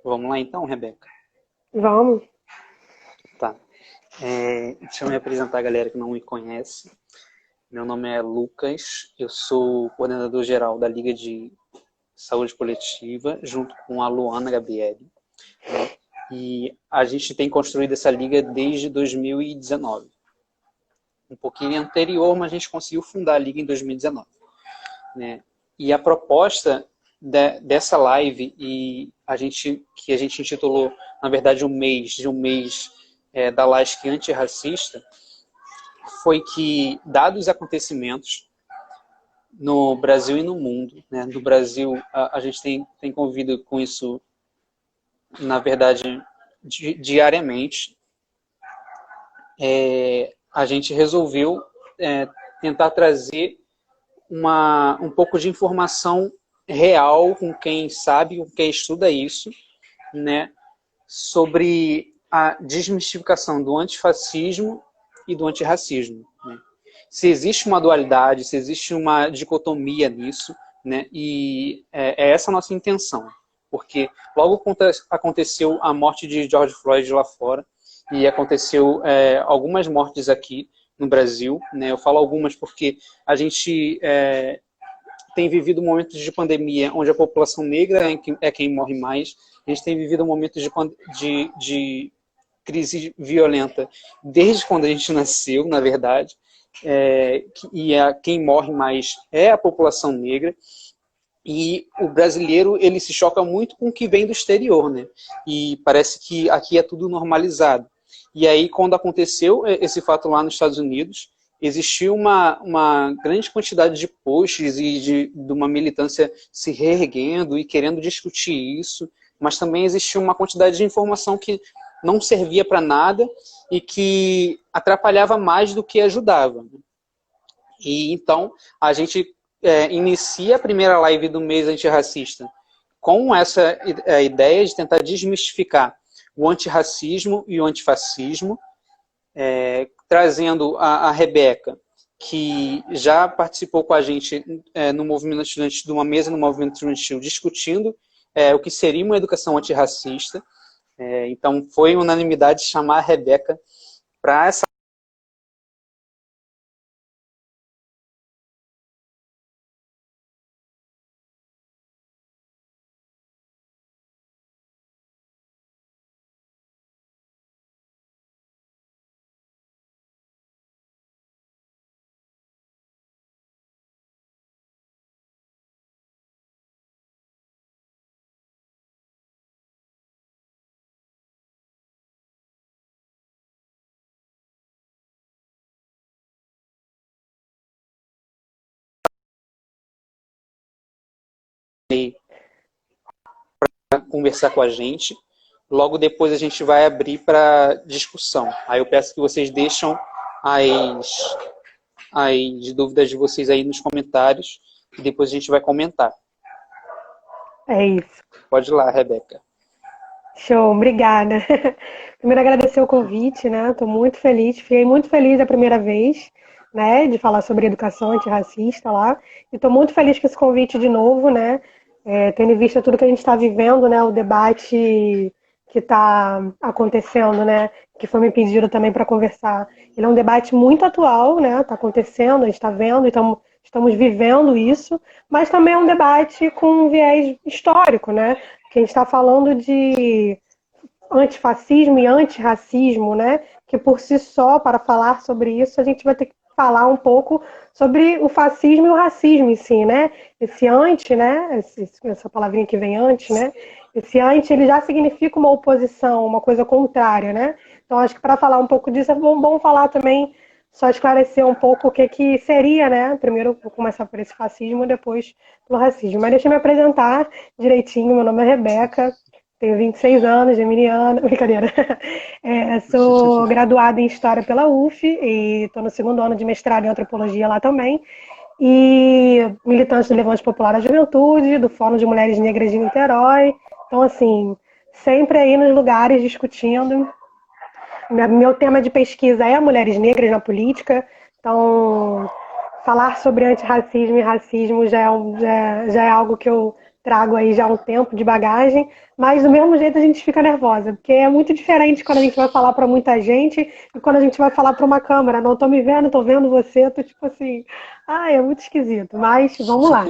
Vamos lá então, Rebeca? Vamos. Tá. Deixa eu me apresentar a galera que não me conhece. Meu nome é Lucas, eu sou coordenador geral da Liga de Saúde Coletiva, junto com a Luana Gabriele, né? E a gente tem construído essa liga desde 2019. Um pouquinho anterior, mas a gente conseguiu fundar a liga em 2019, né? E a proposta dessa live que a gente intitulou, na verdade, um mês da LASC antirracista, foi que, dados os acontecimentos no Brasil e no mundo, né? No Brasil, a gente tem convivido com isso, na verdade, diariamente. A gente resolveu tentar trazer um pouco de informação real com quem sabe, com quem estuda isso, né, sobre a desmistificação do antifascismo e do antirracismo, né? Se existe uma dualidade, se existe uma dicotomia nisso, né, e é essa a nossa intenção, porque logo aconteceu a morte de George Floyd lá fora, e aconteceu algumas mortes aqui no Brasil, né? Eu falo algumas porque a gente tem vivido momentos de pandemia onde a população negra é quem morre mais. A gente tem vivido momentos de crise violenta desde quando a gente nasceu, na verdade, quem morre mais é a população negra. E o brasileiro, ele se choca muito com o que vem do exterior, né? E parece que aqui é tudo normalizado. E aí, quando aconteceu esse fato lá nos Estados Unidos, existiu uma grande quantidade de posts e de uma militância se reerguendo e querendo discutir isso, mas também existiu uma quantidade de informação que não servia para nada e que atrapalhava mais do que ajudava. E então, a gente inicia a primeira live do mês antirracista com essa ideia de tentar desmistificar o antirracismo e o antifascismo, trazendo a Rebeca, que já participou com a gente no movimento estudantil, de uma mesa no movimento estudantil, discutindo o que seria uma educação antirracista. Então, foi unanimidade chamar a Rebeca para essa conversar com a gente. Logo depois a gente vai abrir para discussão. Aí eu peço que vocês deixam as dúvidas de vocês aí nos comentários e depois a gente vai comentar. É isso. Pode ir lá, Rebeca. Show, obrigada. Primeiro agradecer o convite, né? Estou muito feliz, fiquei muito feliz a primeira vez, né, de falar sobre educação antirracista lá. E estou muito feliz com esse convite de novo, né? Tendo em vista tudo que a gente está vivendo, né? O debate que está acontecendo, né? Que foi me pedido também para conversar. Ele é um debate muito atual, né? Está acontecendo, a gente está vendo, então estamos vivendo isso, mas também é um debate com um viés histórico, né? Que a gente está falando de antifascismo e antirracismo, né? Que por si só, para falar sobre isso, a gente vai ter que falar um pouco sobre o fascismo e o racismo em si, né? Esse anti, né? Essa palavrinha que vem antes, né? Esse anti, ele já significa uma oposição, uma coisa contrária, né? Então, acho que para falar um pouco disso, é bom falar também, só esclarecer um pouco o que seria, né? Primeiro, vou começar por esse fascismo, depois pelo racismo. Mas deixa eu me apresentar direitinho. Meu nome é Rebeca, tenho 26 anos, geminiana, brincadeira. Sou graduada em História pela UF e estou no segundo ano de mestrado em Antropologia lá também. E militante do Levante Popular da Juventude, do Fórum de Mulheres Negras de Niterói. Então, assim, sempre aí nos lugares discutindo. Meu tema de pesquisa é mulheres negras na política. Então, falar sobre antirracismo e racismo já é algo que eu trago aí já um tempo de bagagem, mas do mesmo jeito a gente fica nervosa, porque é muito diferente quando a gente vai falar para muita gente e quando a gente vai falar para uma câmera. Não tô me vendo, tô vendo você, tô tipo assim, ai, é muito esquisito, mas vamos lá.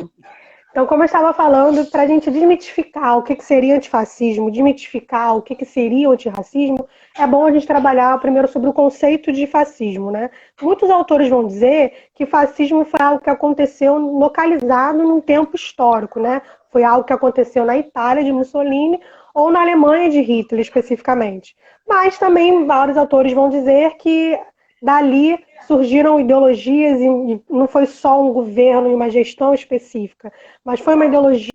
Então, como eu estava falando, para a gente desmitificar o que seria antifascismo, desmitificar o que seria o antirracismo, é bom a gente trabalhar primeiro sobre o conceito de fascismo, né? Muitos autores vão dizer que fascismo foi algo que aconteceu localizado num tempo histórico, né? Foi algo que aconteceu na Itália de Mussolini ou na Alemanha de Hitler, especificamente. Mas também vários autores vão dizer que dali surgiram ideologias e não foi só um governo e uma gestão específica, mas foi uma ideologia.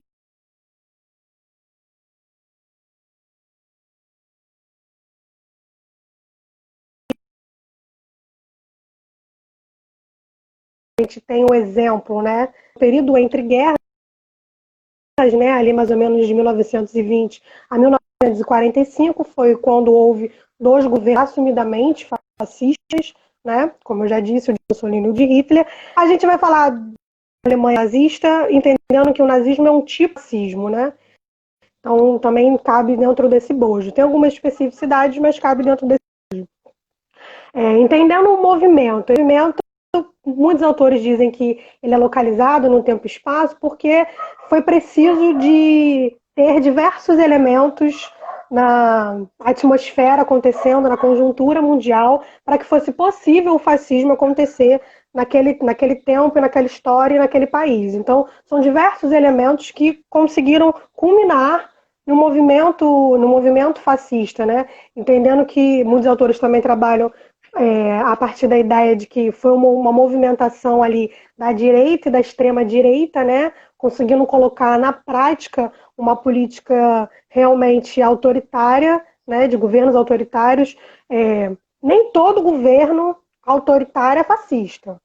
A gente tem um exemplo, né? O período entre guerras, né? Ali mais ou menos de 1920 a 1945 foi quando houve dois governos assumidamente fascistas, né? Como eu já disse, o de Mussolini e o de Hitler. A gente vai falar da Alemanha nazista, entendendo que o nazismo é um tipo de fascismo, né? Então, também cabe dentro desse bojo. Tem algumas especificidades, mas cabe dentro desse bojo. Entendendo o movimento, muitos autores dizem que ele é localizado no tempo e espaço porque foi preciso de ter diversos elementos na atmosfera acontecendo, na conjuntura mundial, para que fosse possível o fascismo acontecer naquele tempo, naquela história e naquele país. Então, são diversos elementos que conseguiram culminar no movimento fascista, né? Entendendo que muitos autores também trabalham a partir da ideia de que foi uma movimentação ali da direita e da extrema-direita, né? Conseguindo colocar na prática uma política realmente autoritária, né? De governos autoritários. Nem todo governo autoritário é fascista,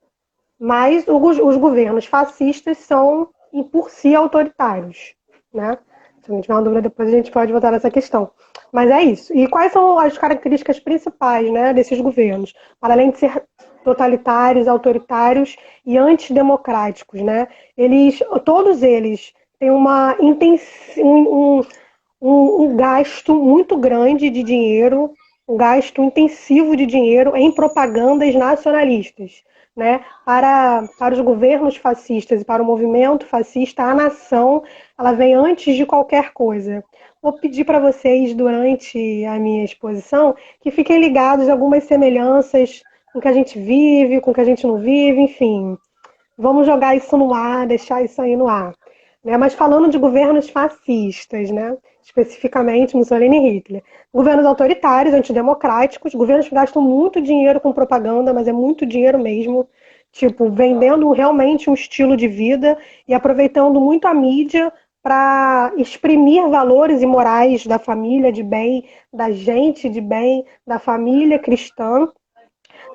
mas os governos fascistas são, por si, autoritários, né? Se não tiver uma dúvida, depois a gente pode voltar nessa questão. Mas é isso. E quais são as características principais, né, desses governos? Para além de ser totalitários, autoritários e antidemocráticos, né? Todos eles têm um gasto muito grande de dinheiro, um gasto intensivo de dinheiro em propagandas nacionalistas. Né? Para os governos fascistas e para o movimento fascista, a nação ela vem antes de qualquer coisa. Vou pedir para vocês, durante a minha exposição, que fiquem ligados a algumas semelhanças com o que a gente vive, com o que a gente não vive, enfim. Vamos jogar isso no ar, deixar isso aí no ar. Né? Mas falando de governos fascistas, né? Especificamente Mussolini e Hitler. Governos autoritários, antidemocráticos, governos que gastam muito dinheiro com propaganda, mas é muito dinheiro mesmo, tipo, vendendo realmente um estilo de vida e aproveitando muito a mídia para exprimir valores e morais da família de bem, da gente de bem, da família cristã,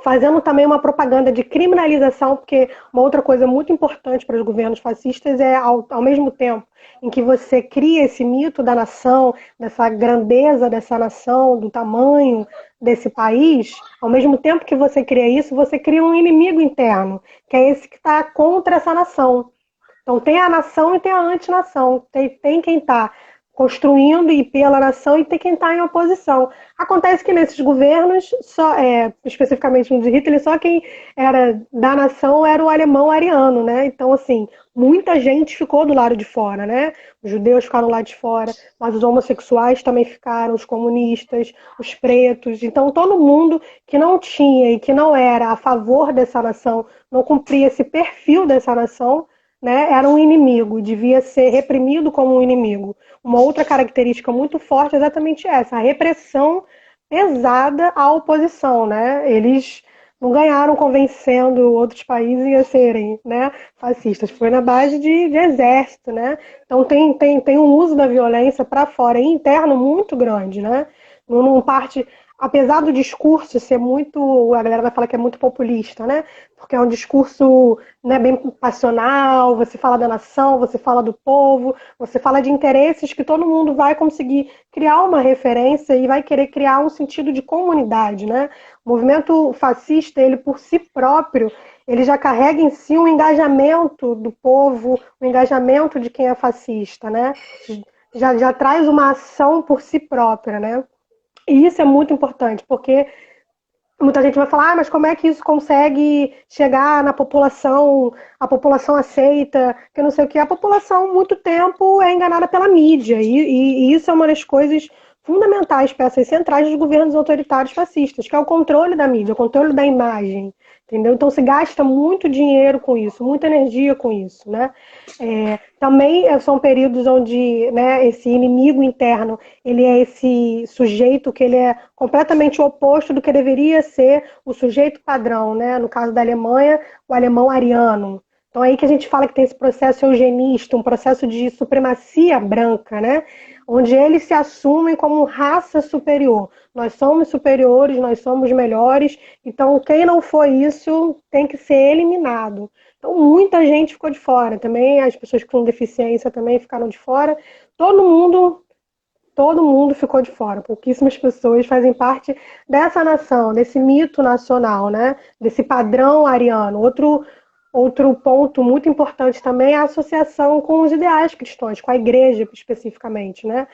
fazendo também uma propaganda de criminalização, porque uma outra coisa muito importante para os governos fascistas é, ao mesmo tempo em que você cria esse mito da nação, dessa grandeza dessa nação, do tamanho desse país, ao mesmo tempo que você cria isso, você cria um inimigo interno, que é esse que está contra essa nação. Então tem a nação e tem a antinação, tem quem está construindo e pela nação e tem quem está em oposição. Acontece que nesses governos, especificamente no de Hitler, só quem era da nação era o alemão ariano, né? Então, assim, muita gente ficou do lado de fora, né? Os judeus ficaram lá de fora, mas os homossexuais também ficaram, os comunistas, os pretos. Então, todo mundo que não tinha e que não era a favor dessa nação, não cumpria esse perfil dessa nação, né, era um inimigo, devia ser reprimido como um inimigo. Uma outra característica muito forte é exatamente essa, a repressão pesada à oposição, né? Eles não ganharam convencendo outros países a serem, né, fascistas, foi na base de exército, né? Então tem um uso da violência para fora e interno muito grande, né? Não parte, apesar do discurso ser muito, a galera vai falar que é muito populista, né? Porque é um discurso, né, bem passional, você fala da nação, você fala do povo, você fala de interesses que todo mundo vai conseguir criar uma referência e vai querer criar um sentido de comunidade, né? O movimento fascista, ele por si próprio, ele já carrega em si um engajamento do povo, um engajamento de quem é fascista, né? Já traz uma ação por si própria, né? E isso é muito importante, porque muita gente vai falar, mas como é que isso consegue chegar na população, a população aceita, que não sei o que. A população, muito tempo, é enganada pela mídia, e isso é uma das coisas fundamentais, peças centrais dos governos autoritários fascistas, que é o controle da mídia, o controle da imagem, entendeu? Então se gasta muito dinheiro com isso, muita energia com isso, né? Também são períodos onde, né, esse inimigo interno, ele é esse sujeito que ele é completamente o oposto do que deveria ser o sujeito padrão, né? No caso da Alemanha, o alemão ariano. Então é aí que a gente fala que tem esse processo eugenista, um processo de supremacia branca, né? Onde eles se assumem como raça superior. Nós somos superiores, nós somos melhores, então quem não for isso tem que ser eliminado. Então muita gente ficou de fora, também as pessoas com deficiência também ficaram de fora, todo mundo ficou de fora, pouquíssimas pessoas fazem parte dessa nação, desse mito nacional, né? Desse padrão ariano. Outro ponto muito importante também é a associação com os ideais cristãos, com a igreja especificamente, né?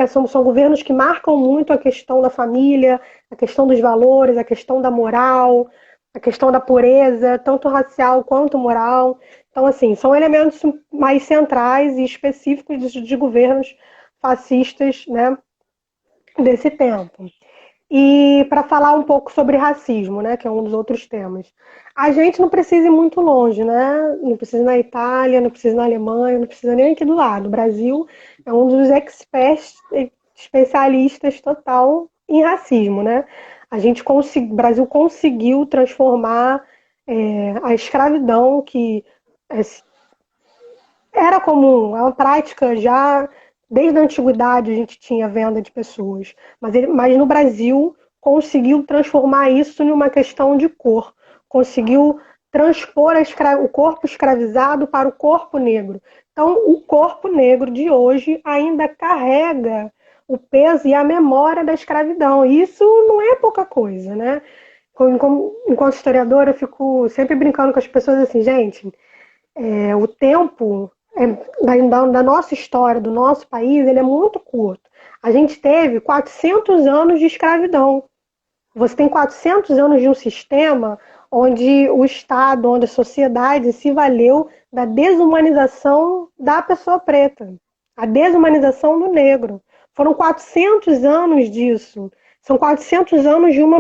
São governos que marcam muito a questão da família, a questão dos valores, a questão da moral, a questão da pureza, tanto racial quanto moral. Então, assim, são elementos mais centrais e específicos de governos fascistas, né, desse tempo. E para falar um pouco sobre racismo, né, que é um dos outros temas. A gente não precisa ir muito longe, né? Não precisa ir na Itália, não precisa ir na Alemanha, não precisa nem aqui do lado. O Brasil é um dos experts, especialistas total em racismo, né? O Brasil conseguiu transformar a escravidão, que era comum, é uma prática já. Desde a antiguidade a gente tinha venda de pessoas, mas no Brasil conseguiu transformar isso em uma questão de cor, conseguiu transpor o corpo escravizado para o corpo negro. Então, o corpo negro de hoje ainda carrega o peso e a memória da escravidão. E isso não é pouca coisa, né? Enquanto historiadora, eu fico sempre brincando com as pessoas assim, gente, o tempo da nossa história, do nosso país, ele é muito curto. A gente teve 400 anos de escravidão. Você tem 400 anos de um sistema onde o Estado, onde a sociedade se valeu da desumanização da pessoa preta, a desumanização do negro. Foram 400 anos disso. São 400 anos de uma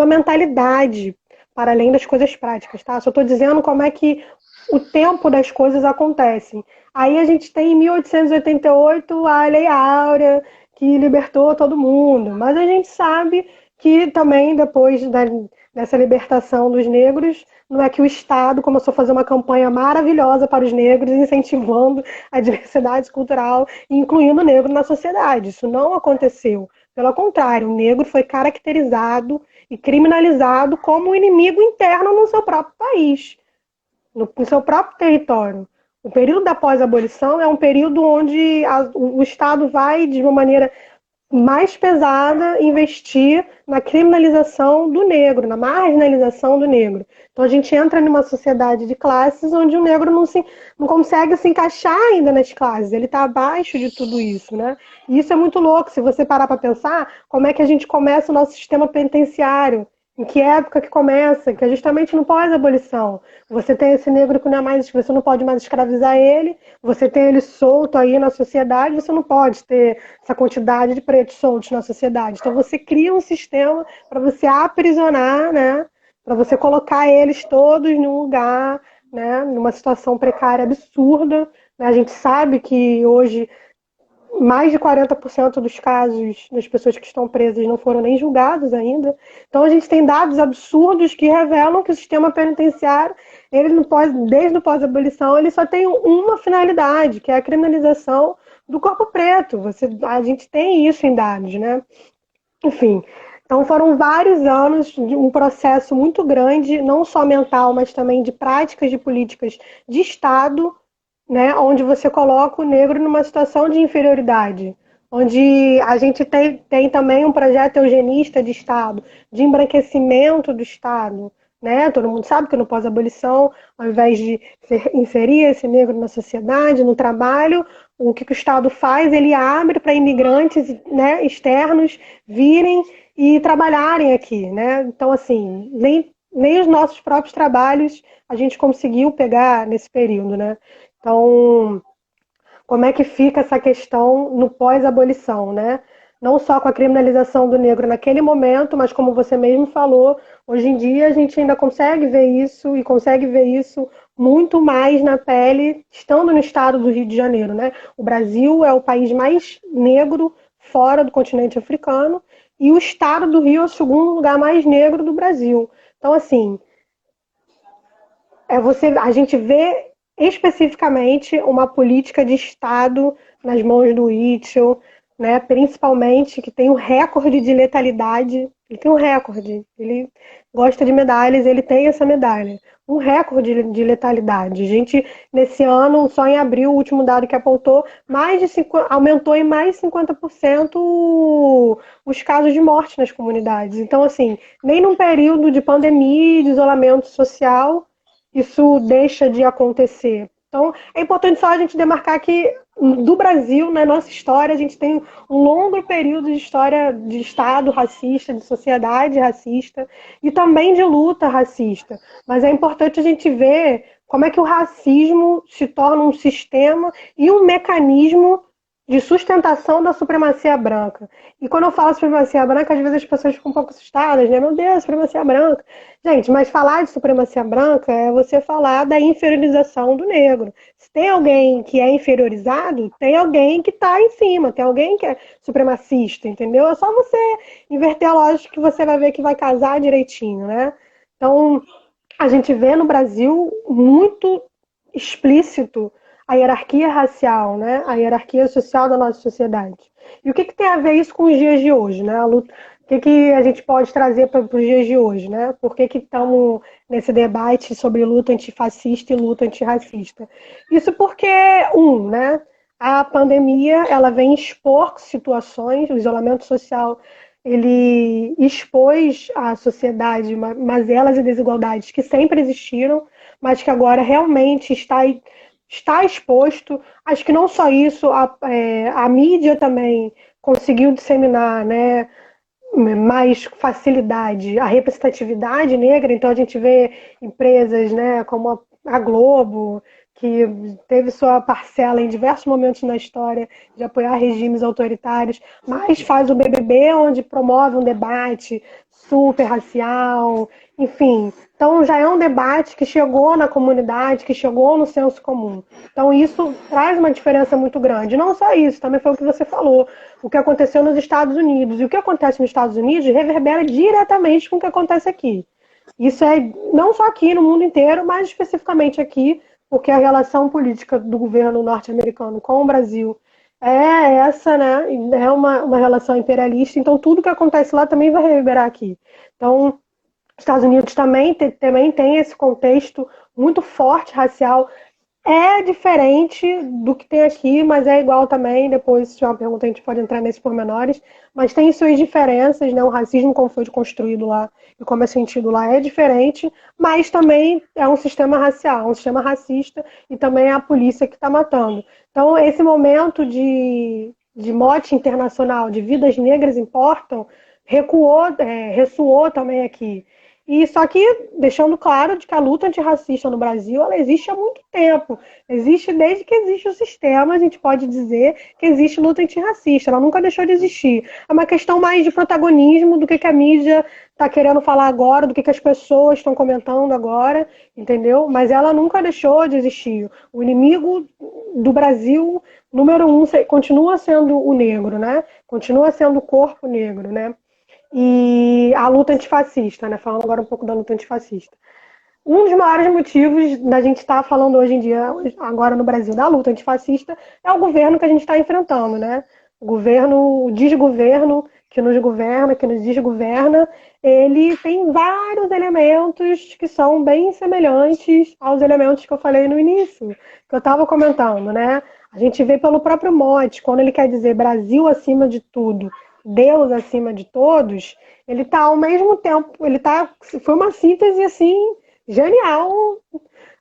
mentalidade para além das coisas práticas, tá? Só estou dizendo como é que o tempo das coisas acontecem. Aí a gente tem em 1888 a Lei Áurea, que libertou todo mundo. Mas a gente sabe que também depois dessa libertação dos negros, não é que o Estado começou a fazer uma campanha maravilhosa para os negros, incentivando a diversidade cultural e incluindo o negro na sociedade. Isso não aconteceu. Pelo contrário, o negro foi caracterizado e criminalizado como um inimigo interno no seu próprio país, no seu próprio território. O período da pós-abolição é um período onde o Estado vai, de uma maneira mais pesada, investir na criminalização do negro, na marginalização do negro. Então a gente entra numa sociedade de classes onde o negro não consegue se encaixar ainda nas classes, ele está abaixo de tudo isso, né? E isso é muito louco, se você parar para pensar como é que a gente começa o nosso sistema penitenciário. Em que época que começa? Que é justamente no pós-abolição. Você tem esse negro que não é mais, você não pode mais escravizar ele, você tem ele solto aí na sociedade, você não pode ter essa quantidade de pretos soltos na sociedade. Então você cria um sistema para você aprisionar, né? Para você colocar eles todos num lugar, né? Numa situação precária absurda. Né? A gente sabe que hoje mais de 40% dos casos das pessoas que estão presas não foram nem julgados ainda. Então a gente tem dados absurdos que revelam que o sistema penitenciário, desde o pós-abolição, ele só tem uma finalidade, que é a criminalização do corpo preto. A gente tem isso em dados, né? Enfim, então foram vários anos de um processo muito grande, não só mental, mas também de práticas de políticas de Estado, né, onde você coloca o negro numa situação de inferioridade, onde a gente tem também um projeto eugenista de Estado, de embranquecimento do Estado, né? Todo mundo sabe que no pós-abolição, ao invés de inserir esse negro na sociedade, no trabalho, o que o Estado faz? Ele abre para imigrantes, né, externos virem e trabalharem aqui, né? Então, assim, nem os nossos próprios trabalhos a gente conseguiu pegar nesse período, né? Então, como é que fica essa questão no pós-abolição, né? Não só com a criminalização do negro naquele momento, mas como você mesmo falou, hoje em dia a gente ainda consegue ver isso e consegue ver isso muito mais na pele, estando no estado do Rio de Janeiro, né? O Brasil é o país mais negro fora do continente africano e o estado do Rio é o segundo lugar mais negro do Brasil. Então, assim, a gente vê especificamente uma política de Estado nas mãos do Itzel, né, principalmente que tem um recorde de letalidade. Ele tem um recorde, ele gosta de medalhas, ele tem essa medalha. Um recorde de letalidade. A gente, nesse ano, só em abril, o último dado que apontou, aumentou em mais de 50% os casos de morte nas comunidades. Então, assim, nem num período de pandemia e de isolamento social isso deixa de acontecer. Então, é importante só a gente demarcar que do Brasil, na nossa história, a gente tem um longo período de história de Estado racista, de sociedade racista e também de luta racista. Mas é importante a gente ver como é que o racismo se torna um sistema e um mecanismo de sustentação da supremacia branca. E quando eu falo supremacia branca, às vezes as pessoas ficam um pouco assustadas, né? Meu Deus, supremacia branca. Gente, mas falar de supremacia branca é você falar da inferiorização do negro. Se tem alguém que é inferiorizado, tem alguém que está em cima, tem alguém que é supremacista, entendeu? É só você inverter a lógica que você vai ver que vai casar direitinho, né? Então, a gente vê no Brasil muito explícito a hierarquia racial, né? A hierarquia social da nossa sociedade. E o que tem a ver isso com os dias de hoje, né? O que a gente pode trazer para os dias de hoje, né? Por que estamos nesse debate sobre luta antifascista e luta antirracista? Isso porque, né? A pandemia, ela vem expor situações, o isolamento social, ele expôs à sociedade mazelas e desigualdades que sempre existiram, mas que agora realmente está exposto. Acho que não só isso, a mídia também conseguiu disseminar, né, mais facilidade a representatividade negra, então a gente vê empresas, né, como a Globo, que teve sua parcela em diversos momentos na história de apoiar regimes autoritários, mas faz o BBB, onde promove um debate super racial, enfim. Então já é um debate que chegou na comunidade, que chegou no senso comum. Então isso traz uma diferença muito grande. Não só isso, também foi o que você falou, o que aconteceu nos Estados Unidos. E o que acontece nos Estados Unidos reverbera diretamente com o que acontece aqui. Isso é não só aqui, no mundo inteiro, mas especificamente aqui, porque a relação política do governo norte-americano com o Brasil é essa, né? É uma relação imperialista, então tudo que acontece lá também vai reverberar aqui. Então, os Estados Unidos também tem esse contexto muito forte racial. É diferente do que tem aqui, mas é igual também. Depois, se tiver uma pergunta, a gente pode entrar nesses pormenores. Mas tem suas diferenças, né? O racismo, como foi construído lá e como é sentido lá, é diferente. Mas também é um sistema racial, um sistema racista, e também é a polícia que está matando. Então, esse momento de mote internacional, de vidas negras importam, ressoou também aqui. E só que deixando claro de que a luta antirracista no Brasil, ela existe há muito tempo. Existe desde que existe o sistema, a gente pode dizer que existe luta antirracista. Ela nunca deixou de existir. É uma questão mais de protagonismo do que a mídia está querendo falar agora, do que as pessoas estão comentando agora, entendeu? Mas ela nunca deixou de existir. O inimigo do Brasil, número 1, continua sendo o negro, né? Continua sendo o corpo negro, né? E a luta antifascista, né? Falando agora um pouco da luta antifascista. Um dos maiores motivos da gente estar falando hoje em dia, agora no Brasil, da luta antifascista, é o governo que a gente está enfrentando, né? O desgoverno que nos governa, que nos desgoverna, ele tem vários elementos que são bem semelhantes aos elementos que eu falei no início, que eu estava comentando, né? A gente vê pelo próprio mote, quando ele quer dizer Brasil acima de tudo, Deus acima de todos, ele está ao mesmo tempo, foi uma síntese assim genial.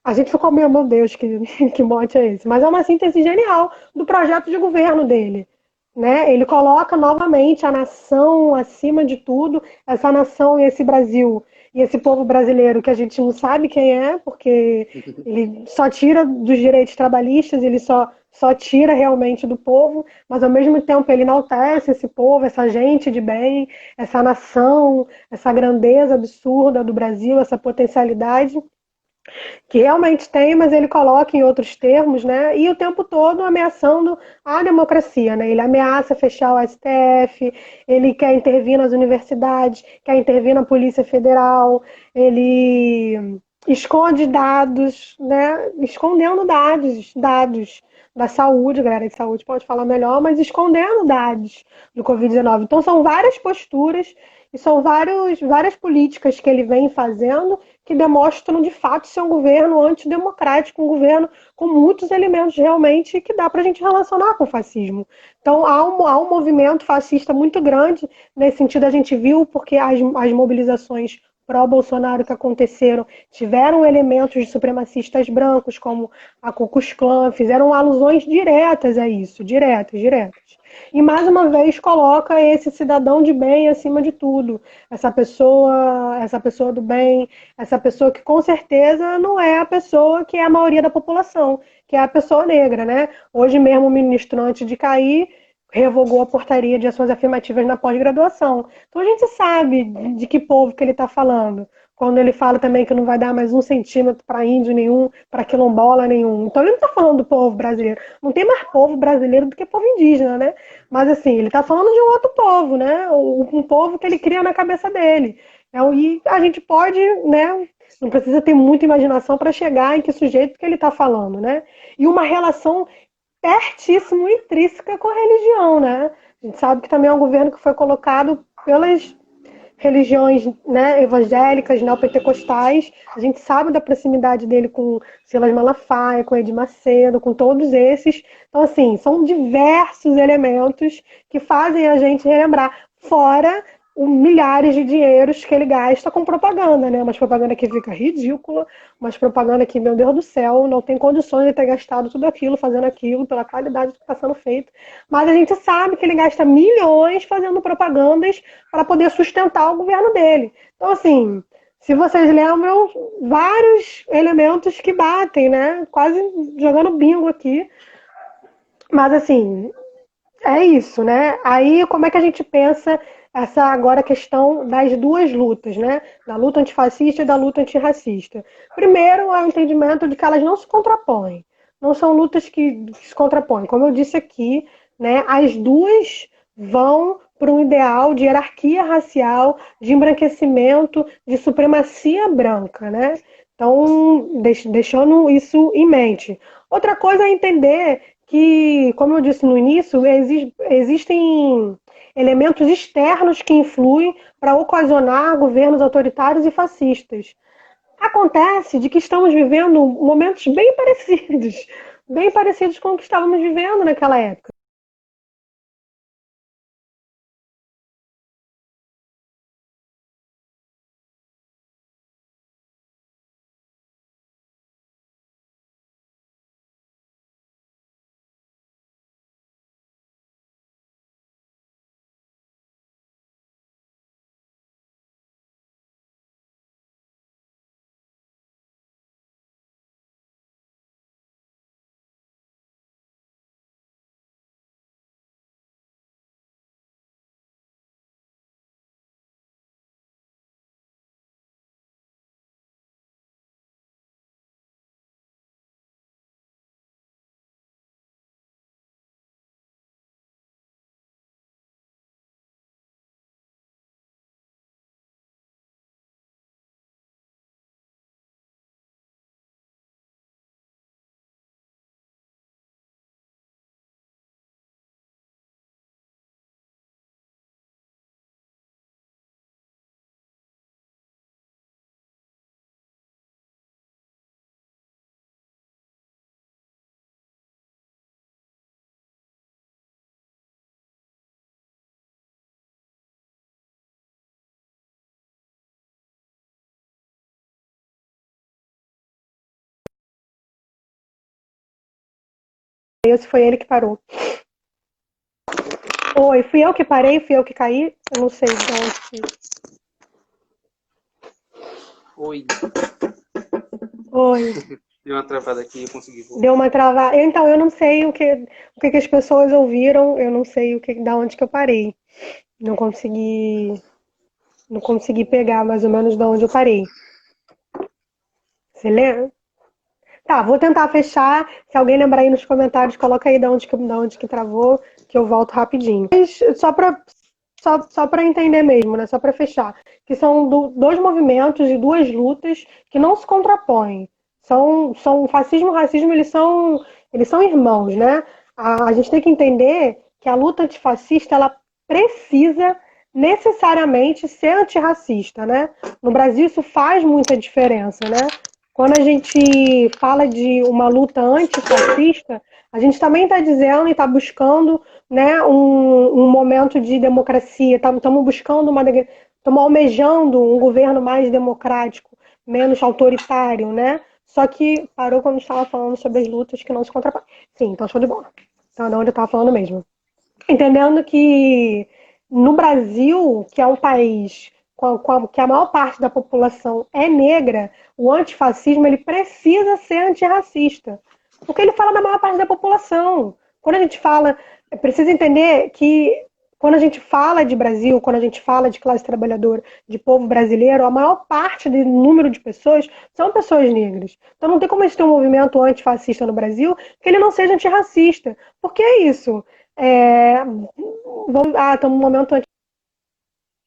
A gente ficou meio, meu Deus, que mote é esse? Mas é uma síntese genial do projeto de governo dele. Né? Ele coloca novamente a nação acima de tudo, essa nação e esse Brasil e esse povo brasileiro que a gente não sabe quem é, porque ele só tira dos direitos trabalhistas, ele só tira realmente do povo, mas ao mesmo tempo ele enaltece esse povo, essa gente de bem, essa nação, essa grandeza absurda do Brasil, essa potencialidade que realmente tem, mas ele coloca em outros termos, né? E o tempo todo ameaçando a democracia, né? Ele ameaça fechar o STF, ele quer intervir nas universidades, quer intervir na Polícia Federal, ele esconde dados, né? Escondendo dados da saúde, a galera de saúde pode falar melhor, mas escondendo dados do Covid-19. Então são várias posturas e são várias políticas que ele vem fazendo que demonstram de fato ser um governo antidemocrático, um governo com muitos elementos realmente que dá para a gente relacionar com o fascismo. Então há um movimento fascista muito grande, nesse sentido a gente viu, porque as mobilizações pró-Bolsonaro que aconteceram tiveram elementos de supremacistas brancos, como a Ku Klux Klan, fizeram alusões diretas a isso, diretas. E mais uma vez coloca esse cidadão de bem acima de tudo, essa pessoa do bem, essa pessoa que com certeza não é a pessoa que é a maioria da população, que é a pessoa negra, né? Hoje mesmo o ministro, antes de cair, revogou a portaria de ações afirmativas na pós-graduação. Então a gente sabe de que povo que ele está falando. Quando ele fala também que não vai dar mais 1 centímetro para índio nenhum, para quilombola nenhum. Então ele não está falando do povo brasileiro. Não tem mais povo brasileiro do que povo indígena, né? Mas assim, ele está falando de um outro povo, né? Um povo que ele cria na cabeça dele. E a gente pode, né? Não precisa ter muita imaginação para chegar em que sujeito que ele está falando, né? E uma relação certíssimo intrínseca com a religião, né? A gente sabe que também é um governo que foi colocado pelas religiões, né, evangélicas, neopentecostais. A gente sabe da proximidade dele com Silas Malafaia, com Edir Macedo, com todos esses. Então, assim, são diversos elementos que fazem a gente relembrar. Fora os milhares de dinheiros que ele gasta com propaganda, né? Umas propaganda que fica ridícula, umas propaganda que, meu Deus do céu, não tem condições de ter gastado tudo aquilo, fazendo aquilo, pela qualidade do que está sendo feito. Mas a gente sabe que ele gasta milhões fazendo propagandas para poder sustentar o governo dele. Então, assim, se vocês lembram, vários elementos que batem, né? Quase jogando bingo aqui. Mas, assim, é isso, né? Aí como é que a gente pensa essa agora questão das duas lutas, né? Da luta antifascista e da luta antirracista. Primeiro é o entendimento de que elas não se contrapõem, não são lutas que se contrapõem. Como eu disse aqui, né? As duas vão para um ideal de hierarquia racial, de embranquecimento, de supremacia branca, né? Então, deixando isso em mente. Outra coisa é entender que, como eu disse no início, existem elementos externos que influem para ocasionar governos autoritários e fascistas. Acontece de que estamos vivendo momentos bem parecidos com o que estávamos vivendo naquela época. ou se foi ele que parou. Oi, fui eu que parei? Fui eu que caí? Eu não sei de onde. Oi. Oi. Deu uma travada aqui, eu consegui voltar. Deu uma travada. Então, eu não sei o que as pessoas ouviram, eu não sei da onde que eu parei. Não consegui pegar mais ou menos de onde eu parei. Você lembra? Tá, vou tentar fechar. Se alguém lembrar aí nos comentários, coloca aí de onde que travou, que eu volto rapidinho. Mas só para entender mesmo, né? Só para fechar. Que são dois movimentos e duas lutas que não se contrapõem. Fascismo e racismo, eles são irmãos, né? A gente tem que entender que a luta antifascista, ela precisa necessariamente ser antirracista, né? No Brasil isso faz muita diferença, né? Quando a gente fala de uma luta antifascista, a gente também está dizendo e está buscando, né, um momento de democracia, estamos buscando estamos almejando um governo mais democrático, menos autoritário, né? Só que parou quando estava falando sobre as lutas que não se contrapõem. Sim, então show de bola. Então, de onde eu estava falando mesmo. Entendendo que no Brasil, que é um país que a maior parte da população é negra, o antifascismo ele precisa ser antirracista. Porque ele fala da maior parte da população. Quando a gente fala, precisa entender que quando a gente fala de Brasil, quando a gente fala de classe trabalhadora, de povo brasileiro, a maior parte do número de pessoas são pessoas negras. Então não tem como a gente ter um movimento antifascista no Brasil que ele não seja antirracista. Porque é isso. Estamos num momento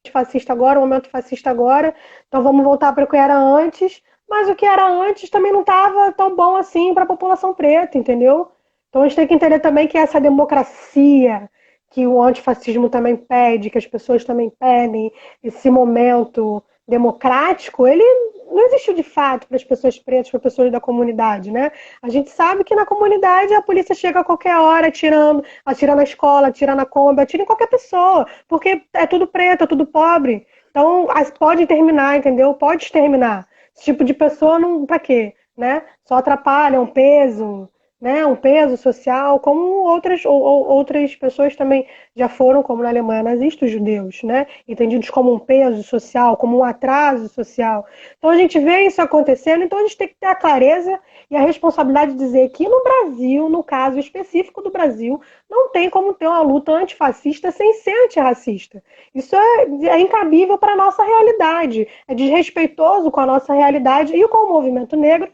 antifascista agora, um momento fascista agora, então vamos voltar para o que era antes, mas o que era antes também não estava tão bom assim para a população preta, entendeu? Então a gente tem que entender também que essa democracia que o antifascismo também pede, que as pessoas também pedem, esse momento democrático, ele não existiu de fato para as pessoas pretas, para pessoas da comunidade, né? A gente sabe que na comunidade a polícia chega a qualquer hora atira na escola, atira na Kombi, atira em qualquer pessoa, porque é tudo preto, é tudo pobre. Então, pode terminar, entendeu? Pode exterminar. Esse tipo de pessoa, não, pra quê? Né? Só atrapalha, é um peso, né? Um peso social, como outras pessoas também já foram, como na Alemanha nazista, os judeus, né? Entendidos como um peso social, como um atraso social. Então a gente vê isso acontecendo, então a gente tem que ter a clareza e a responsabilidade de dizer que no Brasil, no caso específico do Brasil, não tem como ter uma luta antifascista sem ser antirracista. Isso é incabível para a nossa realidade, é desrespeitoso com a nossa realidade e com o movimento negro,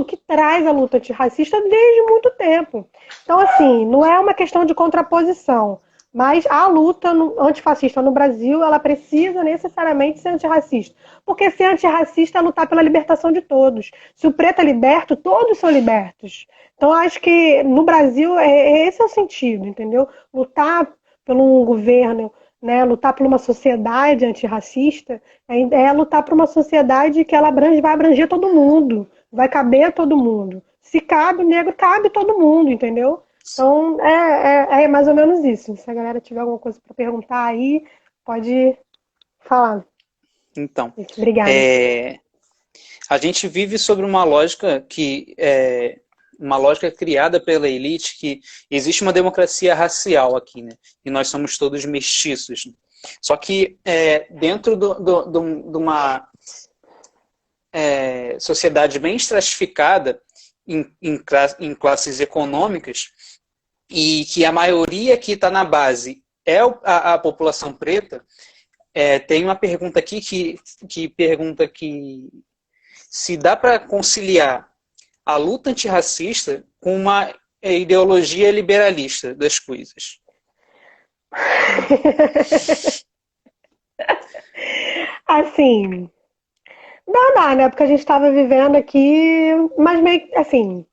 que traz a luta antirracista desde muito tempo. Então, assim, não é uma questão de contraposição, mas a luta antifascista no Brasil, ela precisa necessariamente ser antirracista. Porque ser antirracista é lutar pela libertação de todos. Se o preto é liberto, todos são libertos. Então, acho que no Brasil, esse é o sentido, entendeu? Lutar por um governo, né, lutar por uma sociedade antirracista é lutar por uma sociedade que ela vai abranger todo mundo, vai caber todo mundo. Se cabe o negro, cabe todo mundo, entendeu? Então, é mais ou menos isso. Se a galera tiver alguma coisa para perguntar aí, pode falar. Então, Obrigada. A gente vive sobre uma lógica uma lógica criada pela elite, que existe uma democracia racial aqui, né? E nós somos todos mestiços. Só que dentro de uma sociedade bem estratificada em classes econômicas, e que a maioria que está na base é a população preta, tem uma pergunta aqui que pergunta que se dá para conciliar a luta antirracista com uma ideologia liberalista das coisas. Assim, dá, né? Porque a gente estava vivendo aqui, mas meio assim,